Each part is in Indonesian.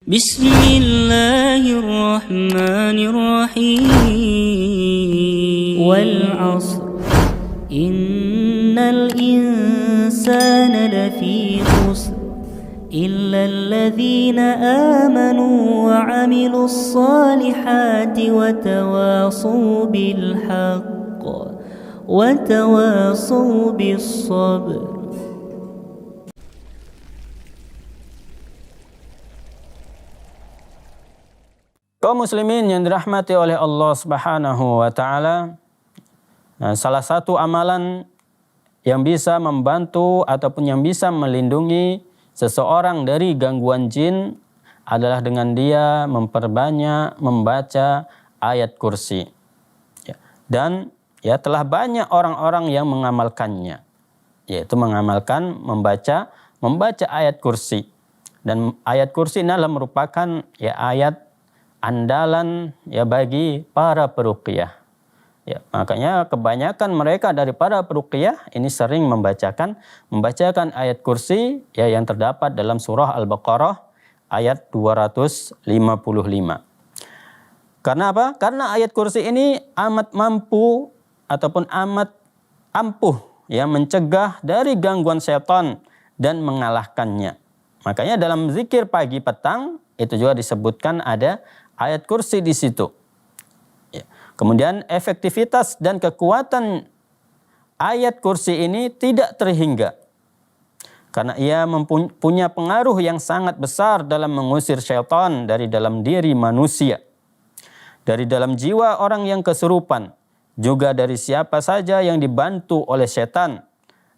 بسم الله الرحمن الرحيم والعصر إن الإنسان لفي خسر إلا الذين آمنوا وعملوا الصالحات وتواصوا بالحق وتواصوا بالصبر. Kaum muslimin yang dirahmati oleh Allah Subhanahu wa taala, salah satu amalan yang bisa membantu ataupun yang bisa melindungi seseorang dari gangguan jin adalah dengan dia memperbanyak membaca ayat kursi. Dan telah banyak orang-orang yang mengamalkannya, yaitu mengamalkan membaca ayat kursi. Dan ayat kursi adalah merupakan ayat andalan bagi para peruqyah. Makanya kebanyakan mereka dari para peruqyah ini sering membacakan ayat kursi yang terdapat dalam surah Al-Baqarah ayat 255. Karena apa? Karena ayat kursi ini amat mampu ataupun amat ampuh mencegah dari gangguan setan dan mengalahkannya. Makanya dalam zikir pagi petang itu juga disebutkan ada ayat kursi di situ. Kemudian efektivitas dan kekuatan ayat kursi ini tidak terhingga. Karena ia punya pengaruh yang sangat besar dalam mengusir syaitan dari dalam diri manusia. Dari dalam jiwa orang yang kesurupan. Juga dari siapa saja yang dibantu oleh setan.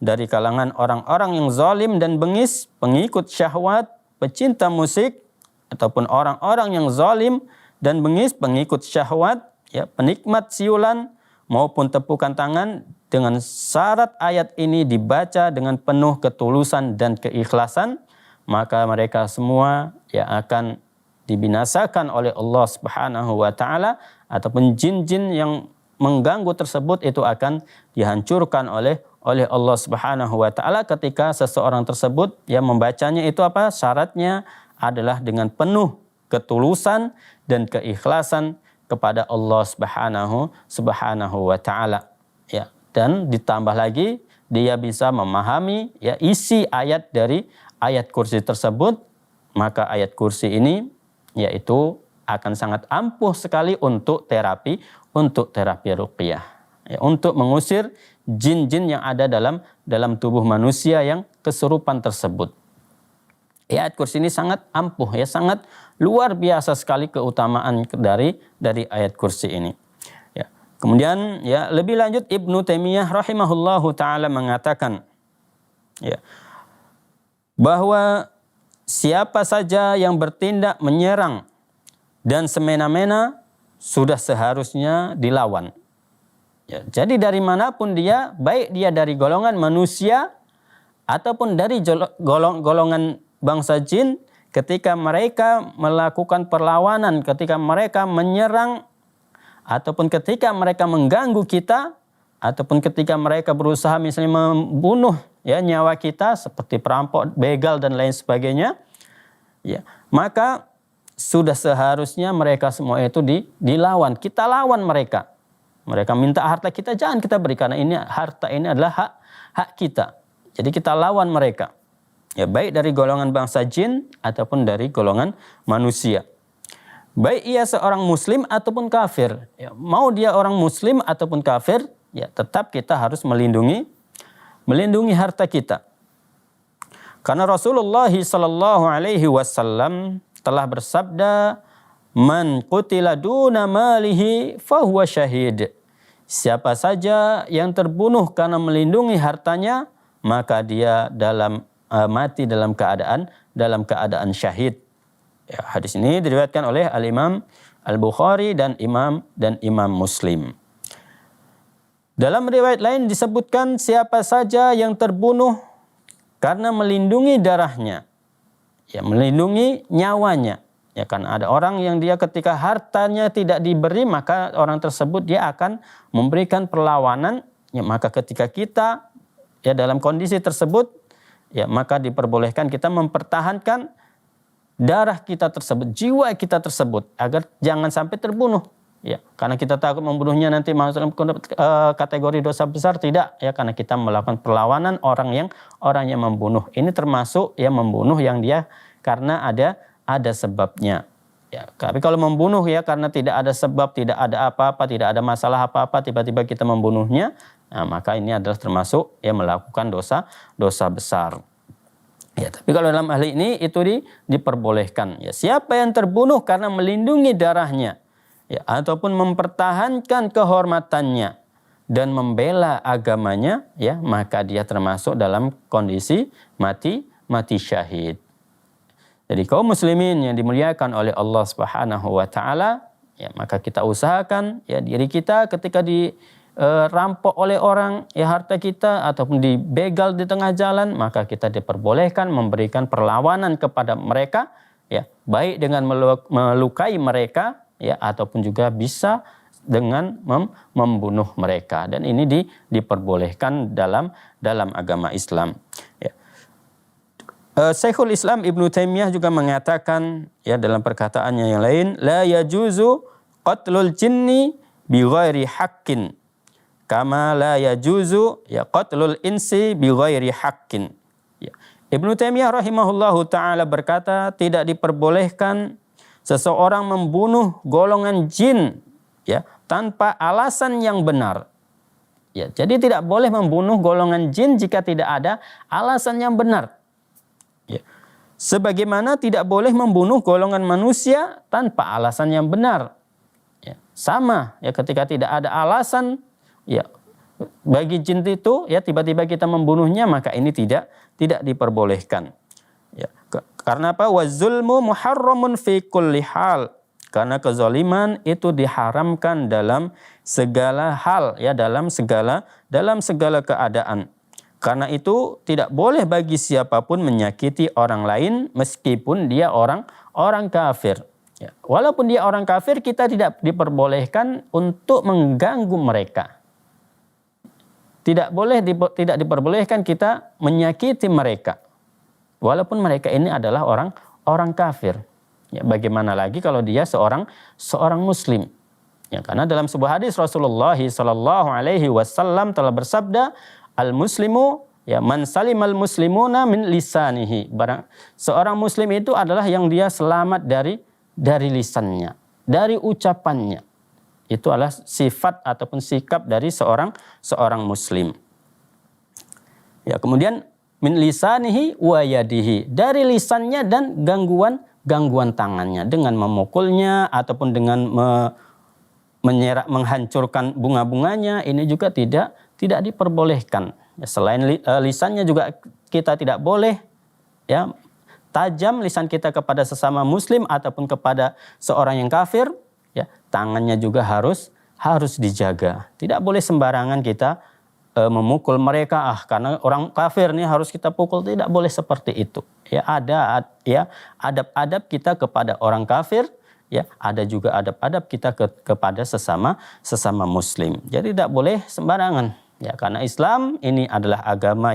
Dari kalangan orang-orang yang zalim dan bengis, pengikut syahwat, pecinta musik, ataupun orang-orang yang zalim dan bengis, pengikut syahwat, penikmat siulan maupun tepukan tangan, dengan syarat ayat ini dibaca dengan penuh ketulusan dan keikhlasan, maka mereka semua akan dibinasakan oleh Allah Subhanahu wa taala, ataupun jin-jin yang mengganggu tersebut itu akan dihancurkan oleh Allah Subhanahu wa taala ketika seseorang tersebut membacanya. Itu apa? Syaratnya adalah dengan penuh ketulusan dan keikhlasan kepada Allah Subhanahu wa taala. Dan ditambah lagi dia bisa memahami isi ayat dari ayat kursi tersebut, maka ayat kursi ini yaitu akan sangat ampuh sekali untuk terapi ruqyah. Untuk mengusir jin-jin yang ada dalam tubuh manusia yang kesurupan tersebut. Ayat kursi ini sangat ampuh, sangat luar biasa sekali keutamaan dari ayat kursi ini. Kemudian lebih lanjut Ibnu Taimiyah rahimahullahu taala mengatakan bahwa siapa saja yang bertindak menyerang dan semena-mena sudah seharusnya dilawan. Jadi dari manapun dia, baik dia dari golongan manusia ataupun dari golongan bangsa jin, ketika mereka melakukan perlawanan, ketika mereka menyerang, ataupun ketika mereka mengganggu kita, ataupun ketika mereka berusaha misalnya membunuh nyawa kita seperti perampok, begal dan lain sebagainya, maka sudah seharusnya mereka semua itu dilawan. Kita lawan mereka. Mereka minta harta kita, jangan kita beri, karena ini harta ini adalah hak kita. Jadi kita lawan mereka. Baik dari golongan bangsa jin ataupun dari golongan manusia. Baik ia seorang muslim ataupun kafir. Mau dia orang muslim ataupun kafir, tetap kita harus melindungi harta kita. Karena Rasulullah sallallahu alaihi wasallam telah bersabda, "Man qutila duna malihi fahuwa syahid." Siapa saja yang terbunuh karena melindungi hartanya, maka dia mati dalam keadaan syahid. Hadis ini diriwayatkan oleh Al-Imam Al-Bukhari dan Imam Muslim. Dalam riwayat lain disebutkan siapa saja yang terbunuh karena melindungi darahnya, melindungi nyawanya. Kan ada orang yang dia ketika hartanya tidak diberi, maka orang tersebut dia akan memberikan perlawanan. Maka ketika kita dalam kondisi tersebut, maka diperbolehkan kita mempertahankan darah kita tersebut, jiwa kita tersebut, agar jangan sampai terbunuh. Ya, karena kita takut membunuhnya nanti masuk dalam kategori dosa besar, tidak ya, karena kita melakukan perlawanan orang yang membunuh. Ini termasuk yang membunuh yang dia karena ada sebabnya. Ya, tapi kalau membunuh ya karena tidak ada sebab, tidak ada apa-apa, tidak ada masalah apa-apa, tiba-tiba kita membunuhnya, nah, maka ini adalah termasuk yang melakukan dosa besar. Ya, tapi kalau dalam hal ini itu diperbolehkan. Ya, siapa yang terbunuh karena melindungi darahnya, ya, ataupun mempertahankan kehormatannya dan membela agamanya, ya, maka dia termasuk dalam kondisi mati syahid. Jadi kaum muslimin yang dimuliakan oleh Allah Subhanahu wa taala, ya, maka kita usahakan ya diri kita ketika dirampok oleh orang ya harta kita ataupun dibegal di tengah jalan, maka kita diperbolehkan memberikan perlawanan kepada mereka, ya, baik dengan melukai mereka, ya, ataupun juga bisa dengan membunuh mereka, dan ini diperbolehkan dalam agama Islam. Ya. Syekhul Islam Ibnu Taimiyah juga mengatakan ya dalam perkataannya yang lain, la yajuzu qatlul jinni bi ghairi haqqin kama la yajuzu ya qatlul insi bi ghairi haqqin. Ya. Ibnu Taimiyah rahimahullahu taala berkata, tidak diperbolehkan seseorang membunuh golongan jin ya tanpa alasan yang benar. Ya, jadi tidak boleh membunuh golongan jin jika tidak ada alasan yang benar. Ya. Sebagaimana tidak boleh membunuh golongan manusia tanpa alasan yang benar. Ya. Sama ya, ketika tidak ada alasan ya bagi jin itu ya tiba-tiba kita membunuhnya, maka ini tidak diperbolehkan. Ya. Karena apa? Wazulmu muharramun fi kulli hal. Karena kezaliman itu diharamkan dalam segala hal ya, dalam segala keadaan. Karena itu tidak boleh bagi siapapun menyakiti orang lain meskipun dia orang kafir. Ya. Walaupun dia orang kafir, kita tidak diperbolehkan untuk mengganggu mereka. Tidak diperbolehkan kita menyakiti mereka. Walaupun mereka ini adalah orang kafir. Ya, bagaimana lagi kalau dia seorang muslim? Ya, karena dalam sebuah hadis Rasulullah sallallahu alaihi wasallam telah bersabda, al-muslimu ya man salimal muslimuna min lisanihi. Seorang muslim itu adalah yang dia selamat dari lisannya, dari ucapannya. Itu adalah sifat ataupun sikap dari seorang muslim. Ya, kemudian min lisanihi wa yadihi, dari lisannya dan gangguan tangannya dengan memukulnya ataupun dengan menghancurkan bunga-bunganya, ini juga tidak diperbolehkan. Ya, selain lisannya juga kita tidak boleh ya tajam lisan kita kepada sesama muslim ataupun kepada seorang yang kafir. Ya, tangannya juga harus dijaga. Tidak boleh sembarangan kita memukul mereka, karena orang kafir nih harus kita pukul, tidak boleh seperti itu. Ya, ada ya adab-adab kita kepada orang kafir. Ya, ada juga adab-adab kita kepada sesama muslim. Jadi tidak boleh sembarangan. Ya, karena Islam ini adalah agama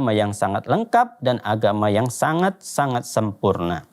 yang sangat lengkap dan agama yang sangat sempurna.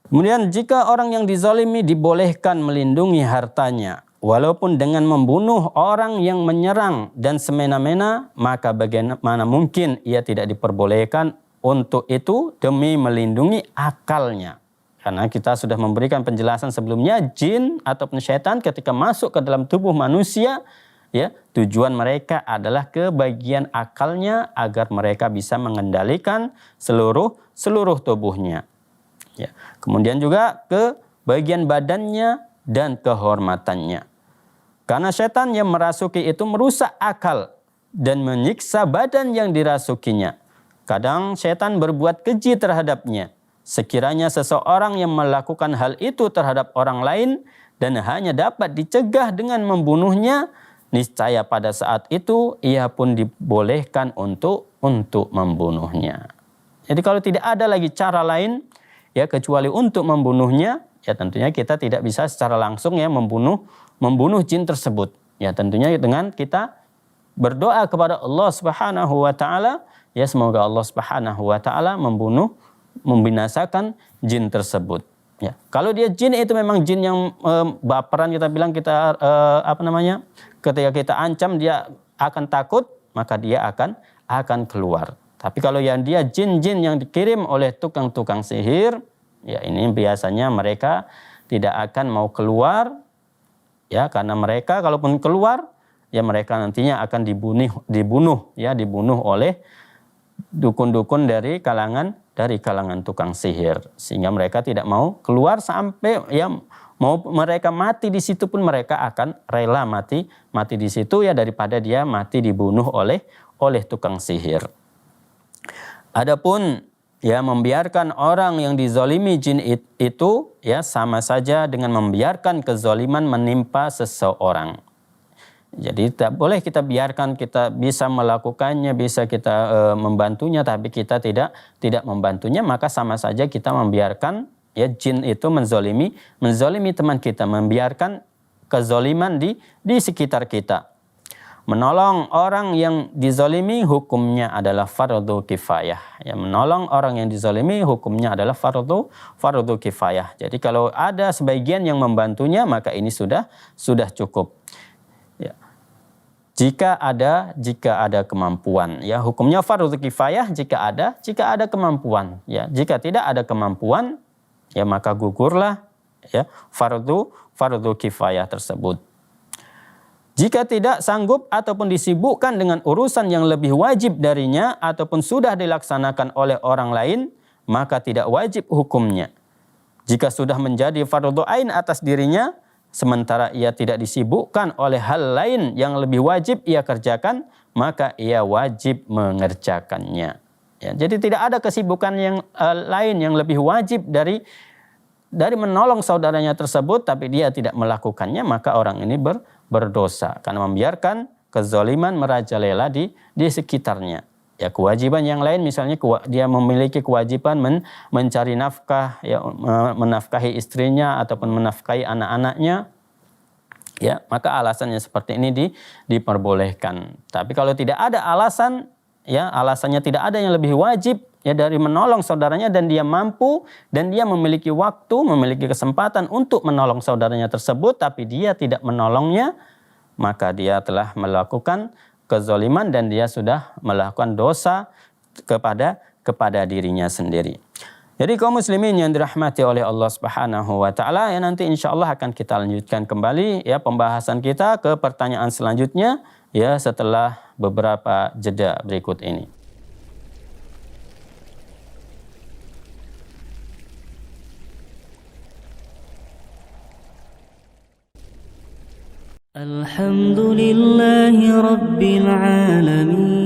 Kemudian jika orang yang dizalimi dibolehkan melindungi hartanya walaupun dengan membunuh orang yang menyerang dan semena-mena, maka bagaimana mungkin ia tidak diperbolehkan untuk itu demi melindungi akalnya. Karena kita sudah memberikan penjelasan sebelumnya, jin ataupun syaitan ketika masuk ke dalam tubuh manusia, ya, tujuan mereka adalah ke bagian akalnya agar mereka bisa mengendalikan seluruh tubuhnya. Ya. Kemudian juga ke bagian badannya dan kehormatannya. Karena setan yang merasuki itu merusak akal dan menyiksa badan yang dirasukinya. Kadang setan berbuat keji terhadapnya. Sekiranya seseorang yang melakukan hal itu terhadap orang lain dan hanya dapat dicegah dengan membunuhnya, niscaya pada saat itu ia pun dibolehkan untuk membunuhnya. Jadi kalau tidak ada lagi cara lain ya kecuali untuk membunuhnya, ya tentunya kita tidak bisa secara langsung ya membunuh jin tersebut. Ya tentunya dengan kita berdoa kepada Allah Subhanahu wa taala, ya semoga Allah Subhanahu wa taala membunuh membinasakan jin tersebut. Ya, kalau dia jin itu memang jin yang baperan, kita bilang kita ketika kita ancam dia akan takut, maka dia akan keluar. Tapi kalau yang dia jin-jin yang dikirim oleh tukang-tukang sihir, ya ini biasanya mereka tidak akan mau keluar, ya karena mereka kalaupun keluar, ya mereka nantinya akan dibunuh oleh dukun-dukun dari kalangan tukang sihir, sehingga mereka tidak mau keluar sampai ya mau mereka mati di situ pun mereka akan rela mati di situ ya daripada dia mati dibunuh oleh tukang sihir. Adapun ya membiarkan orang yang dizalimi jin itu ya sama saja dengan membiarkan kezaliman menimpa seseorang. Jadi tak boleh kita biarkan, kita bisa melakukannya, bisa kita membantunya, tapi kita tidak membantunya, maka sama saja kita membiarkan ya jin itu menzalimi teman kita, membiarkan kezaliman di sekitar kita. Menolong orang yang dizalimi hukumnya adalah fardu kifayah. Ya, menolong orang yang dizalimi hukumnya adalah fardu kifayah. Jadi kalau ada sebagian yang membantunya, maka ini sudah cukup. Ya. Jika ada kemampuan, ya hukumnya fardu kifayah jika ada kemampuan. Ya, jika tidak ada kemampuan, ya maka gugurlah ya fardu kifayah tersebut. Jika tidak sanggup ataupun disibukkan dengan urusan yang lebih wajib darinya ataupun sudah dilaksanakan oleh orang lain, maka tidak wajib hukumnya. Jika sudah menjadi fardhu ain atas dirinya, sementara ia tidak disibukkan oleh hal lain yang lebih wajib ia kerjakan, maka ia wajib mengerjakannya. Ya, jadi tidak ada kesibukan yang lain yang lebih wajib dari menolong saudaranya tersebut, tapi dia tidak melakukannya, maka orang ini berdosa karena membiarkan kezaliman merajalela di sekitarnya. Ya, kewajiban yang lain misalnya dia memiliki kewajiban mencari nafkah, ya, menafkahi istrinya ataupun menafkahi anak-anaknya, ya maka alasannya seperti ini diperbolehkan. Tapi kalau tidak ada alasan, ya alasannya tidak ada yang lebih wajib ya dari menolong saudaranya, dan dia mampu dan dia memiliki waktu, memiliki kesempatan untuk menolong saudaranya tersebut, tapi dia tidak menolongnya, maka dia telah melakukan kezaliman dan dia sudah melakukan dosa kepada dirinya sendiri. Jadi kaum muslimin yang dirahmati oleh Allah Subhanahu wa taala, ya nanti insyaallah akan kita lanjutkan kembali ya pembahasan kita ke pertanyaan selanjutnya ya setelah beberapa jeda berikut ini. Alhamdulillahi Rabbil Alamin.